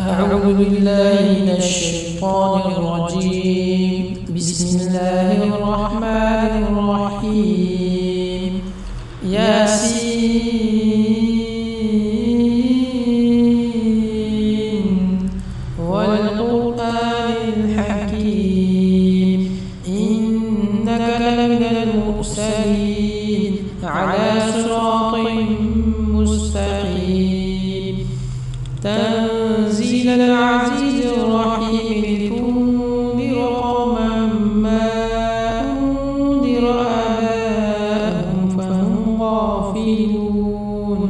أعوذ بالله من الشيطان الرجيم. بسم الله الرحمن الرحيم. ياسين والقرآن الحكيم إنك لمن المرسلين على صراط مستقيم تنزيل العزيز الرحيم لتنذر قوما ما أنذر آباءهم فهم غافلون.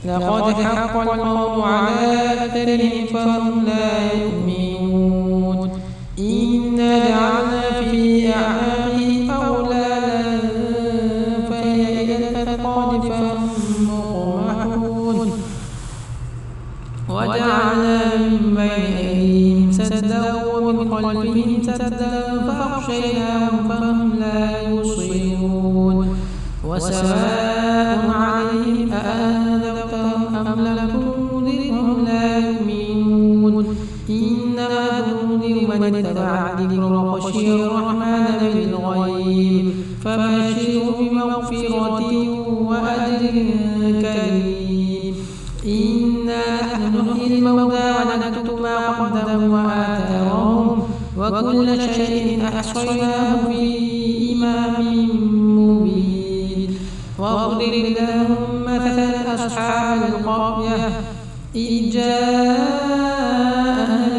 لقد حق القول على أكثرهم فهم لا يؤمنون. إنا جعلنا في أعناقهم أغلالا فهي إلى الأذقان فهم مقمحون. وجعلنا من بين أيديهم سدا ومن خلفهم سدا فأغشيناهم فهم لا يبصرون. وسواء عليهم أأنذرتهم أم لم تنذرهم لا يؤمنون. إنما تنذر من اتبع الذكر وخشي الرحمن بالغيب فبشره بمغفرة وأجر كريم. إنا نحن نحيي الموتى ونكتب ما قدموا وآثارهم وكل شيء أحصيناه في إمام مبين. واضرب لهم مثلا أصحاب القرية إذ جاءها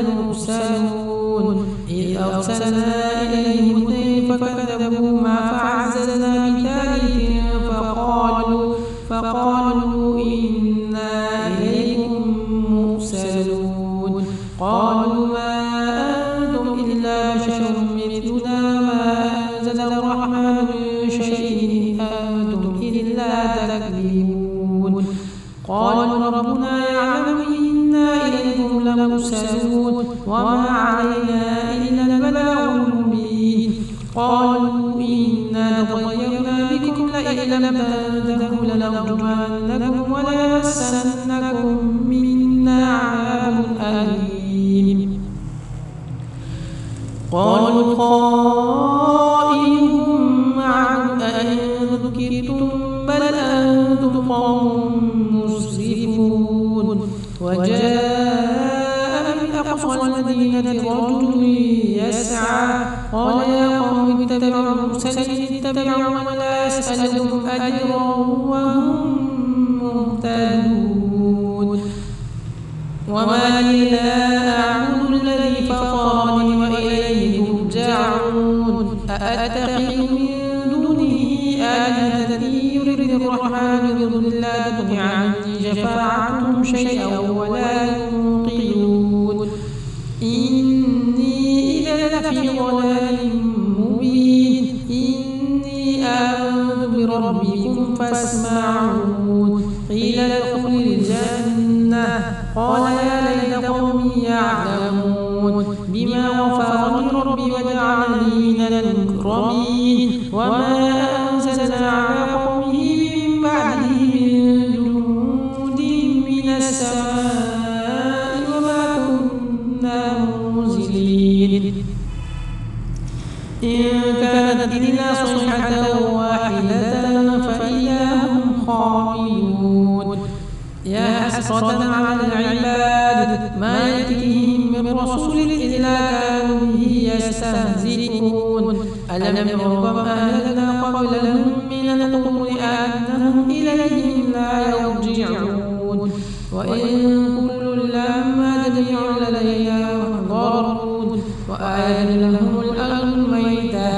المرسلون إذ أرسلنا إليهم اثنين فكذبوهما فعززنا بثالث فقالوا إنا إليكم مرسلون. قالوا ما أنتم إلا بشر مثلنا ما أنزل الرحمن من شيء إن أنتم إلا تكذبون. قالوا ربنا يعلم إنا إليكم لمرسلون وما علينا إلا البلاغ المبين. قالوا إنا تطيرنا بكم لئن لم تنتهوا لنرجمنكم وليمسنكم منا عذاب أليم. قالوا قائلهم معكم أئن ذكرتم بل أنتم قوم مسرفون. وجاء من أقصى المدينة رجل يسعى قال يا قوم اتبعوا المرسلين اتبعوا من لا يسألهم أجرا وهم مهتدون. وما لي لا أعبد الذي فطرني وإليه ترجعون. أأتخذ من دونه آلهة إن يردني الرحمن بضر لا تغن عني شفاعتهم شيئا ولا ينقذون. إني إذا لفي ضلال مبين. إني آمنت بربكم فاسمعون. قيل ادخل الجنة قال يا ليت قومي يعلمون بما غفر لي ربي وجعلني من المكرمين. وما أنزلنا على قومه من بعده من جند من السماء وما كنا منزلين. إن كانت إلا صيحة واحدة فإذا هم خامدون. يا حسرة على العباد ما يأتيهم من رسول إلا كانوا به يستهزئون. ألم يروا كما أهلكنا قبلهم من القرون أنهم إليهم لا يرجعون. وإن كل لما جميع لدينا محضرون. وآية لهم الأرض الميتة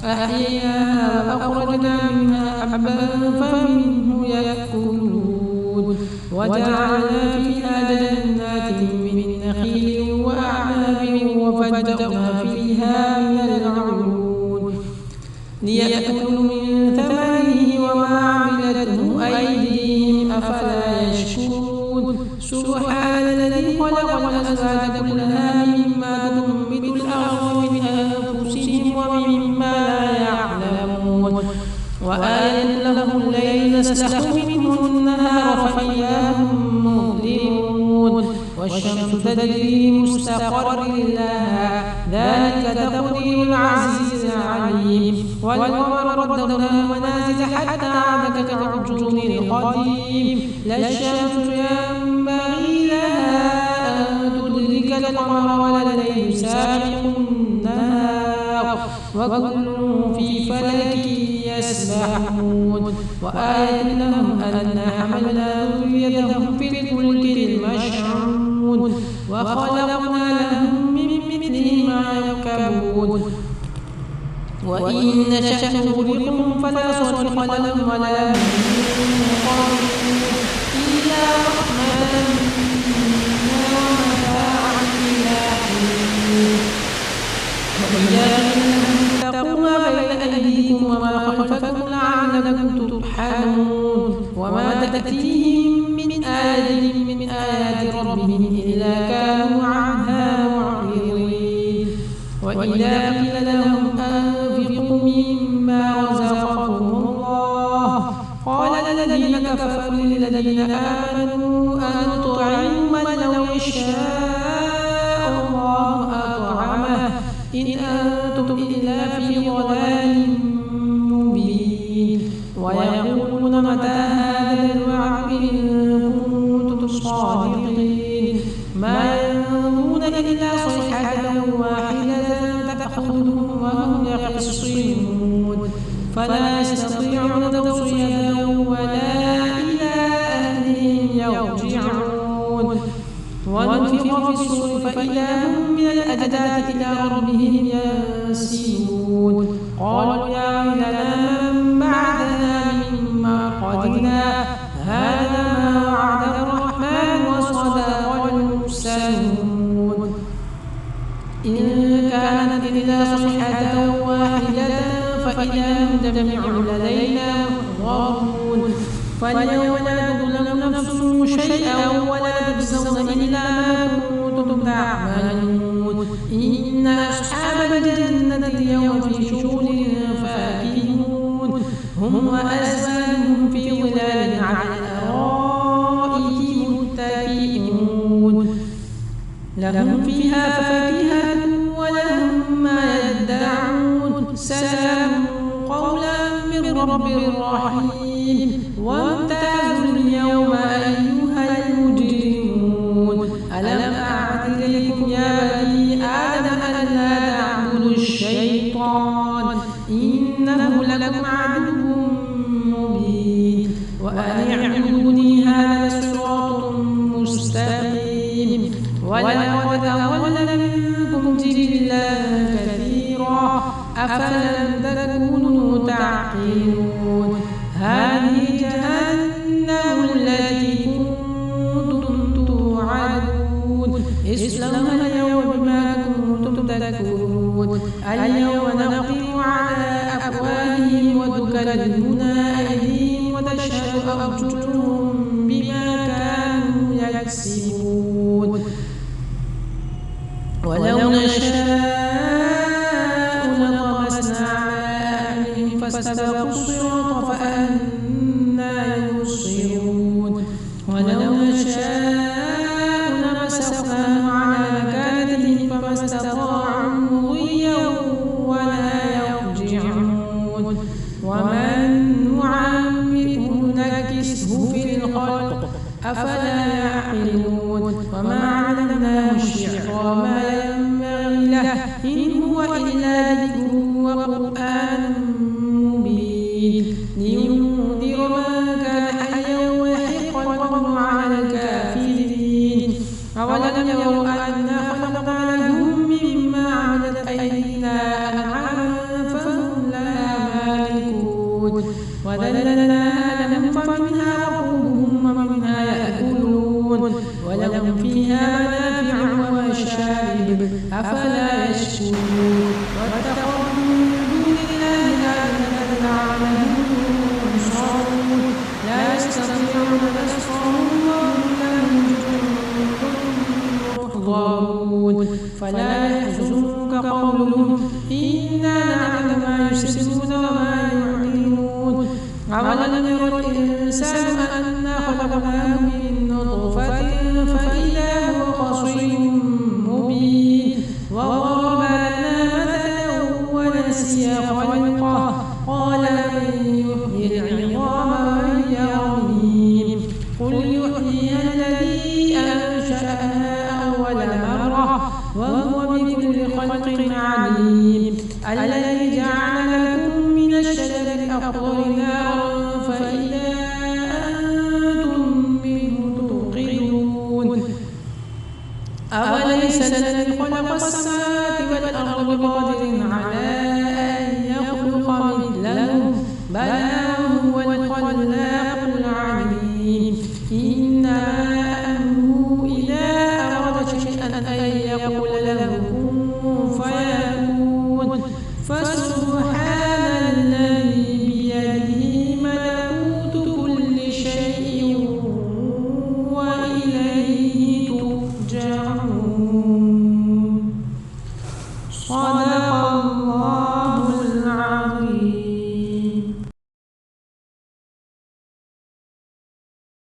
أحييناها وأخرجنا منها حبا فمنه يأكلون. وجعلنا فيها جنات من نخيل وأعناب وفجرنا فيها من العيون ليأكلوا من ثمره وما عملته أيديهم أفلا يشكرون. سبحان الذي خلق الأزواج كلها مما تنبت الأرض ومن أنفسهم ومما لا يعلمون. وآية لهم الليل نسلخ منه النهار فإذا هم مظلمون. والشمس تجري لمستقر لها ذلك تقدير العزيز العليم والقمر قدرناه منازل حتى عاد كالعرجون القديم لا الشمس ينبغي لها أن تدرك القمر ولا الليل سابق النهار وكل في فلك يسبحون وآية لهم أنا حملنا ذريتهم في الفلك المشحون وخلقنا لهم من مثله ما يركبون وإن نشأ نغرقهم فلا صرخ لهم ولا هم ينقذون إلا رحمة منا ومتاعا إلى حين واتقوا ما بين أيديكم وما خلفكم لعلكم ترحمون وما تأتيهم من آية من آيات ربهم إلا كانوا عنها معرضين وإذا قيل لهم أنفقوا مما رزقكم الله قال الذين كفروا للذين آمنوا أنطعم من لو يشاء الله أطعمه إن أنتم إلا في ضلال مبين ويقولون متى هذا الوعد إن كنتم صادقين ما ينظرون إلا صيحة واحدة تأخذهم وهم يخصمون فلا يستطيعون توصية ولا إلى أهلهم يرجعون ونفخ في الصور فإذا هم من الأجداث إلى ربهم ينسلون قالوا يا ويلنا من بعثنا من مرقدنا هذا ما وعد الرحمن وصدق المرسلون إن كانت إلا صيحة واحدة فإذا هم جميع لدينا محضرون فاليوم لا تظلم نفس شيئا ولا تجزون إلا ما كنتم تعملون إن أصحاب الجنة اليوم في شغل فاكهون هم وأزواجهم في ظلال على الأرائك متكئون لهم فيها فاكهة ولهم ما يدعون سلام قولا من رب رحيم وامتازوا اليوم أيها المجرمون ألم أعد إليكم يا بني آدم ألا تعبدوا الشيطان إنه لكم عدو مبين وأن اعبدوني هذا صراط مستقيم ولقد أضل منكم جبلا كثيرا أفلم تكونوا تعقلون هذه جهنم التي كنتم توعدون اصلوها اليوم بما كنتم تكفرون اليوم نختم على أفواههم وتكلمنا أيديهم وتشهد أرجلهم بما كانوا يكسبون ولو نشاء لطمسنا على أعينهم فاستبقوا الصراط فأنى يبصرون ولو نشاء لمسخناهم على مكانتهم فما استطاعوا مضيا ولا يرجعون ومن نعمره نكسه في الخلق أفلا يعقلون وما علمناه الشعر ما ينبغي له إن هو إلا ذكر وقرآن مبين لينذر من كان حيا ويحق القول على الكافرين أولم يروا أنا خلقنا لهم مما عملت أيدينا أنعاما فهم لها مالكون وذللناها لهم فمنها ركوبهم ومنها يأكلون ولهم فيها منافع ومشارب أفلا يشكرون واتخذوا من دون الله آلهة لعلهم ينصرون لا يستطيعون نصرهم وهم لهم جند محضرون فلا يحزنك قولهم إنا نعلم ما يسرون وما يعلنون أولم ير الإنسان أنا خلقناه من نطفة فإذا هو وهو بكل خلق عليم الذي جعل لكم من الشجر الأخضر نارا فإذا أنتم منه توقدون أوليس الذي خلق السماوات والأرض بقادر على